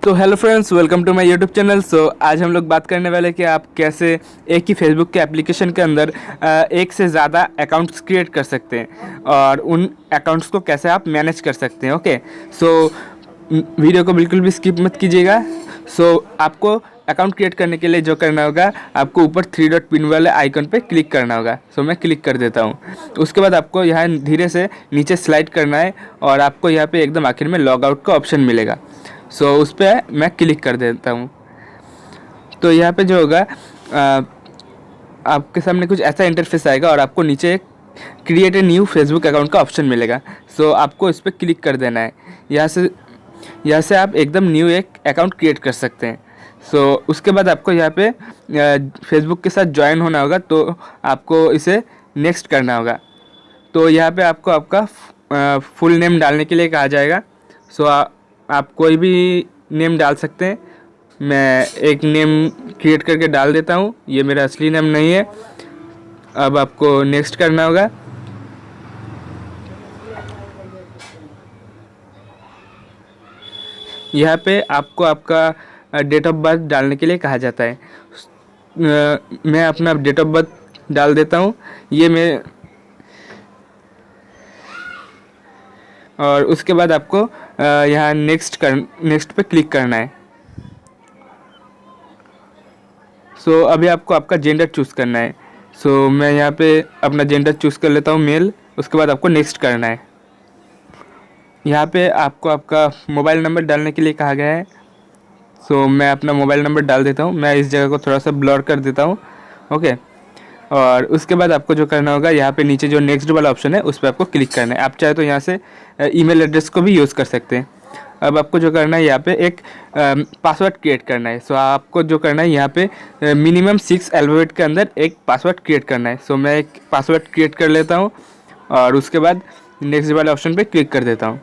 तो hello friends, welcome to my YouTube channel. आज हम लोग बात करने वाले हैं कि आप कैसे एक ही फेसबुक के एप्लीकेशन के अंदर एक से ज़्यादा अकाउंट्स क्रिएट कर सकते हैं और उन अकाउंट्स को कैसे आप मैनेज कर सकते हैं। ओके, वीडियो को बिल्कुल भी स्किप मत कीजिएगा। आपको अकाउंट क्रिएट करने के लिए जो करना होगा, आपको ऊपर 3 डॉट पिन वाले आइकन पे क्लिक करना होगा। मैं क्लिक कर देता हूँ। उसके बाद आपको यहाँ धीरे से नीचे स्लाइड करना है और आपको यहाँ पे एकदम आखिर में लॉग आउट का ऑप्शन मिलेगा। उस पर मैं क्लिक कर देता हूँ। तो यहाँ पे जो होगा, आपके सामने कुछ ऐसा इंटरफेस आएगा और आपको नीचे एक create a new Facebook account का ऑप्शन मिलेगा। आपको इस पर क्लिक कर देना है। यहाँ से आप एकदम न्यू एक अकाउंट क्रिएट कर सकते हैं। उसके बाद आपको यहाँ पे फेसबुक के साथ ज्वाइन होना होगा, तो आपको इसे नेक्स्ट करना होगा। तो यहाँ पे आपको आपका फुल नेम डालने के लिए कहा जाएगा। आप कोई भी नेम डाल सकते हैं। मैं एक नेम क्रिएट करके डाल देता हूँ। ये मेरा असली नेम नहीं है। अब आपको नेक्स्ट करना होगा। यहाँ पे आपको आपका डेट ऑफ बर्थ डालने के लिए कहा जाता है। मैं अपना डेट ऑफ बर्थ डाल देता हूँ। और उसके बाद आपको यहाँ नेक्स्ट पे क्लिक करना है। अभी आपको आपका जेंडर चूज़ करना है। मैं यहाँ पे अपना जेंडर चूज़ कर लेता हूँ, मेल। उसके बाद आपको नेक्स्ट करना है। यहाँ पे आपको आपका मोबाइल नंबर डालने के लिए कहा गया है। मैं अपना मोबाइल नंबर डाल देता हूँ। मैं इस जगह को थोड़ा सा ब्लर कर देता हूँ। ओके, और उसके बाद आपको जो करना होगा, यहाँ पे नीचे जो नेक्स्ट वाला ऑप्शन है उस पर आपको क्लिक करना है। आप चाहे तो यहाँ से ईमेल एड्रेस को भी यूज़ कर सकते हैं। अब आपको जो करना है, यहाँ पे एक पासवर्ड क्रिएट करना है। आपको जो करना है, यहाँ पे मिनिमम 6 अल्फ़ाबेट के अंदर एक पासवर्ड क्रिएट करना है। मैं एक पासवर्ड क्रिएट कर लेता हूँ और उसके बाद नेक्स्ट वाले ऑप्शन पे क्लिक कर देता हूँ।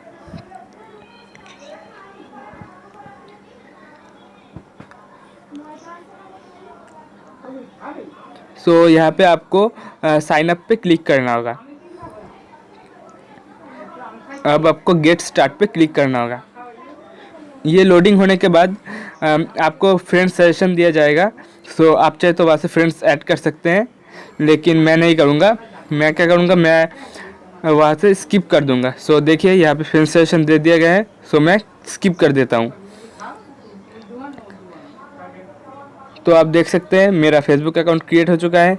यहाँ पे आपको साइन अप पे क्लिक करना होगा। अब आपको गेट स्टार्ट पे क्लिक करना होगा। ये लोडिंग होने के बाद आपको फ्रेंड्स सजेशन दिया जाएगा। आप चाहे तो वहाँ से फ्रेंड्स ऐड कर सकते हैं, लेकिन मैं नहीं करूँगा। मैं क्या करूँगा, मैं वहाँ से स्किप कर दूँगा। देखिए यहाँ पे फ्रेंड्स सजेशन दे दिया गया है। मैं स्किप कर देता हूँ। तो आप देख सकते हैं मेरा फेसबुक अकाउंट क्रिएट हो चुका है।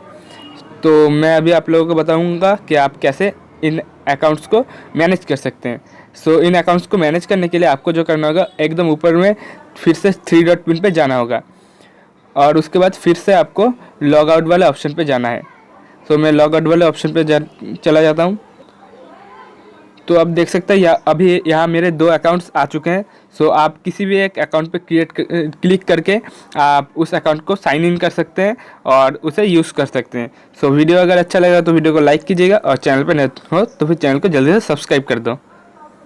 तो मैं अभी आप लोगों को बताऊंगा कि आप कैसे इन अकाउंट्स को मैनेज कर सकते हैं। इन अकाउंट्स को मैनेज करने के लिए आपको जो करना होगा, एकदम ऊपर में फिर से 3 डॉट पिन पे जाना होगा और उसके बाद फिर से आपको लॉग आउट वाले ऑप्शन पे जाना है। मैं लॉग आउट वाले ऑप्शन पे चला जाता हूँ। तो आप देख सकते हैं अभी यहाँ मेरे 2 अकाउंट्स आ चुके हैं। आप किसी भी एक अकाउंट पे क्लिक करके आप उस अकाउंट को साइन इन कर सकते हैं और उसे यूज़ कर सकते हैं। वीडियो अगर अच्छा लगा तो वीडियो को लाइक कीजिएगा और चैनल पे नए हो तो फिर चैनल को जल्दी से सब्सक्राइब कर दो।